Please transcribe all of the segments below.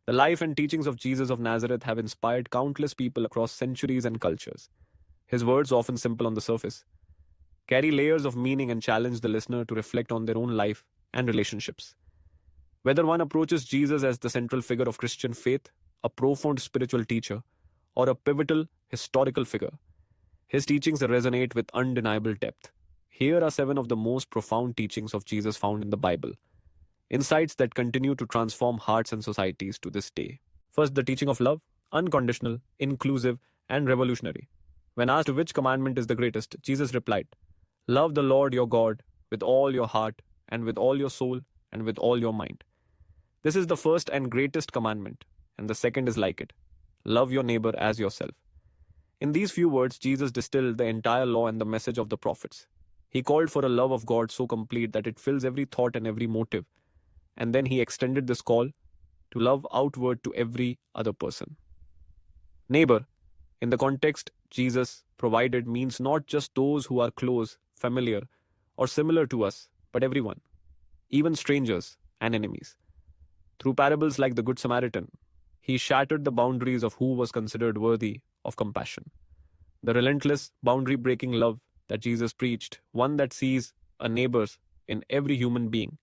The life and teachings of Jesus of Nazareth have inspired countless people across centuries and cultures. His words, often simple on the surface, carry layers of meaning and challenge the listener to reflect on their own life and relationships. Whether one approaches Jesus as the central figure of Christian faith, a profound spiritual teacher, or a pivotal historical figure, his teachings resonate with undeniable depth. Here are seven of the most profound teachings of Jesus found in the Bible, insights that continue to transform hearts and societies to this day. First, the teaching of love, unconditional, inclusive, and revolutionary. When asked which commandment is the greatest, Jesus replied, "Love the Lord your God with all your heart, and with all your soul, and with all your mind." This is the first and greatest commandment, and the second is like it: love your neighbor as yourself. In these few words, Jesus distilled the entire law and the message of the prophets. He called for a love of God so complete that it fills every thought and every motive, and then he extended this call to love outward to every other person. Neighbor, in the context Jesus provided, means not just those who are close, familiar, or similar to us, but everyone, even strangers and enemies. Through parables like the Good Samaritan, he shattered the boundaries of who was considered worthy of compassion. The relentless, boundary breaking love that Jesus preached, one that sees a neighbor in every human being,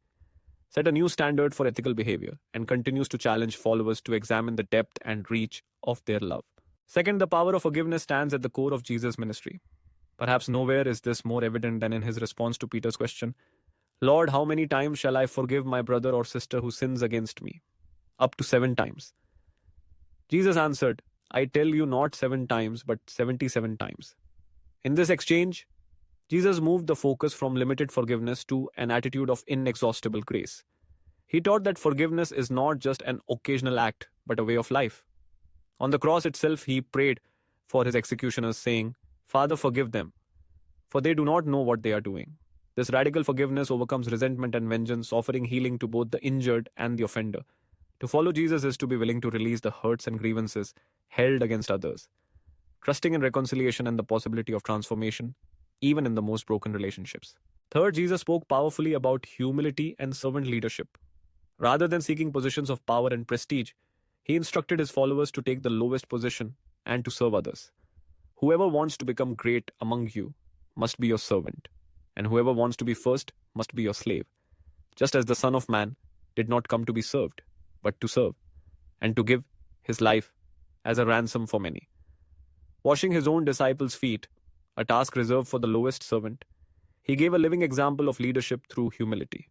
set a new standard for ethical behavior and continues to challenge followers to examine the depth and reach of their love. Second, the power of forgiveness stands at the core of Jesus' ministry. Perhaps nowhere is this more evident than in his response to Peter's question, "Lord, how many times shall I forgive my brother or sister who sins against me? Up to 7 times." Jesus answered, "I tell you not 7 times, but 77 times. In this exchange, Jesus moved the focus from limited forgiveness to an attitude of inexhaustible grace. He taught that forgiveness is not just an occasional act, but a way of life. On the cross itself, he prayed for his executioners, saying, "Father, forgive them, for they do not know what they are doing." This radical forgiveness overcomes resentment and vengeance, offering healing to both the injured and the offender. To follow Jesus is to be willing to release the hurts and grievances held against others, trusting in reconciliation and the possibility of transformation, even in the most broken relationships. Third, Jesus spoke powerfully about humility and servant leadership. Rather than seeking positions of power and prestige, he instructed his followers to take the lowest position and to serve others. Whoever wants to become great among you must be your servant, and whoever wants to be first must be your slave, just as the Son of Man did not come to be served, but to serve, and to give his life as a ransom for many. Washing his own disciples' feet, a task reserved for the lowest servant, he gave a living example of leadership through humility.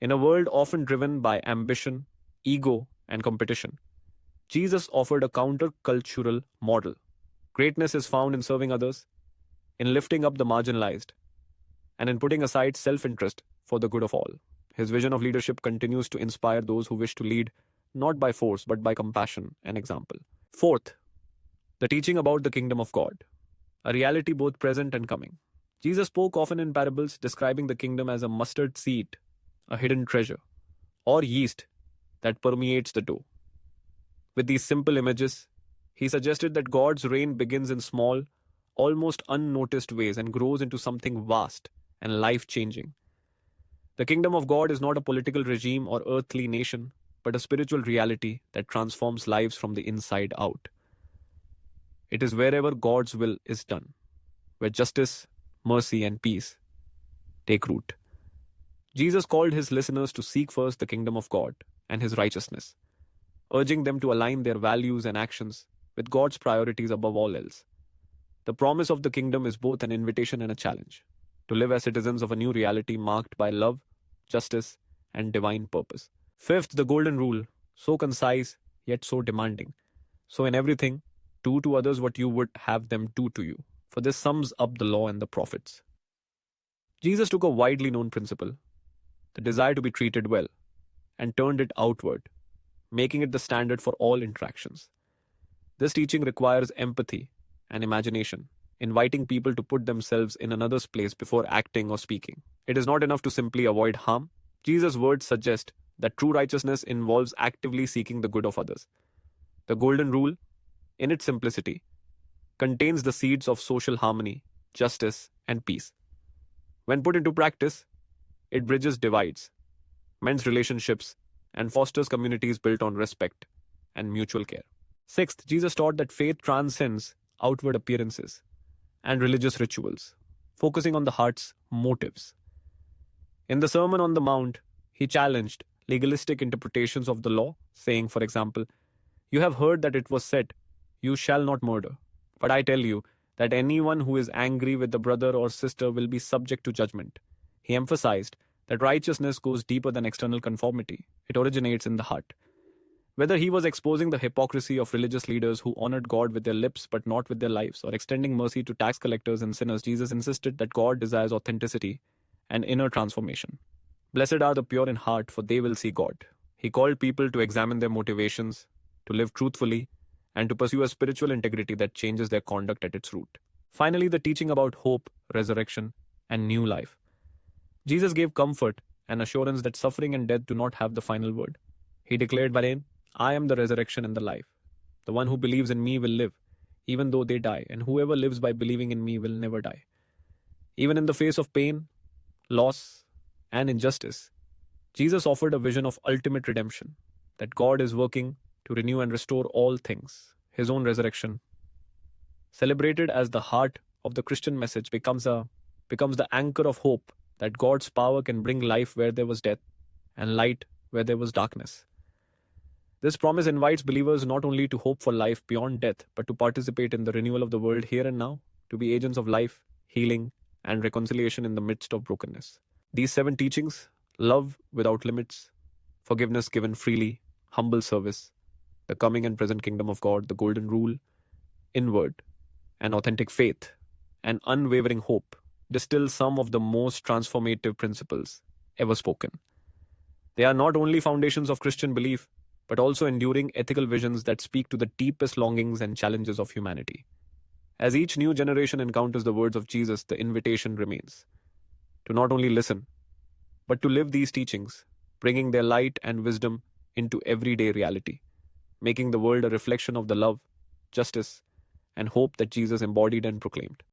In a world often driven by ambition, ego, and competition, Jesus offered a counter-cultural model. Greatness is found in serving others, in lifting up the marginalized, and in putting aside self-interest for the good of all. His vision of leadership continues to inspire those who wish to lead not by force but by compassion and example. Fourth, the teaching about the kingdom of God, a reality both present and coming. Jesus spoke often in parables, describing the kingdom as a mustard seed, a hidden treasure, or yeast that permeates the dough. With these simple images, he suggested that God's reign begins in small, almost unnoticed ways and grows into something vast and life-changing. The kingdom of God is not a political regime or earthly nation, but a spiritual reality that transforms lives from the inside out. It is wherever God's will is done, where justice, mercy, and peace take root. Jesus called his listeners to seek first the kingdom of God and his righteousness, urging them to align their values and actions with God's priorities above all else. The promise of the kingdom is both an invitation and a challenge to live as citizens of a new reality marked by love, justice, and divine purpose. Fifth, the golden rule, so concise yet so demanding. So in everything, do to others what you would have them do to you, for this sums up the law and the prophets. Jesus took a widely known principle, the desire to be treated well, and turned it outward, making it the standard for all interactions. This teaching requires empathy and imagination, inviting people to put themselves in another's place before acting or speaking. It is not enough to simply avoid harm. Jesus' words suggest that true righteousness involves actively seeking the good of others. The golden rule, in its simplicity, contains the seeds of social harmony, justice, and peace. When put into practice, it bridges divides, mends relationships, and fosters communities built on respect and mutual care. Sixth, Jesus taught that faith transcends outward appearances and religious rituals, focusing on the heart's motives. In the Sermon on the Mount, he challenged legalistic interpretations of the law, saying, for example, "You have heard that it was said, 'You shall not murder.' But I tell you that anyone who is angry with a brother or sister will be subject to judgment." He emphasized that righteousness goes deeper than external conformity, it originates in the heart. Whether he was exposing the hypocrisy of religious leaders who honored God with their lips but not with their lives, or extending mercy to tax collectors and sinners, Jesus insisted that God desires authenticity and inner transformation. Blessed are the pure in heart, for they will see God. He called people to examine their motivations, to live truthfully, and to pursue a spiritual integrity that changes their conduct at its root. Finally, the teaching about hope, resurrection, and new life. Jesus gave comfort and assurance that suffering and death do not have the final word. He declared by name, "I am the resurrection and the life. The one who believes in me will live, even though they die, and whoever lives by believing in me will never die." Even in the face of pain, loss, and injustice, Jesus offered a vision of ultimate redemption, that God is working to renew and restore all things. His own resurrection, celebrated as the heart of the Christian message, becomes the anchor of hope that God's power can bring life where there was death and light where there was darkness. This promise invites believers not only to hope for life beyond death, but to participate in the renewal of the world here and now, to be agents of life, healing, and reconciliation in the midst of brokenness. These 7 teachings, love without limits, forgiveness given freely, humble service, the coming and present kingdom of God, the golden rule, inward and authentic faith, and unwavering hope, distill some of the most transformative principles ever spoken. They are not only foundations of Christian belief, but also enduring ethical visions that speak to the deepest longings and challenges of humanity. As each new generation encounters the words of Jesus, the invitation remains to not only listen, but to live these teachings, bringing their light and wisdom into everyday reality, making the world a reflection of the love, justice, and hope that Jesus embodied and proclaimed.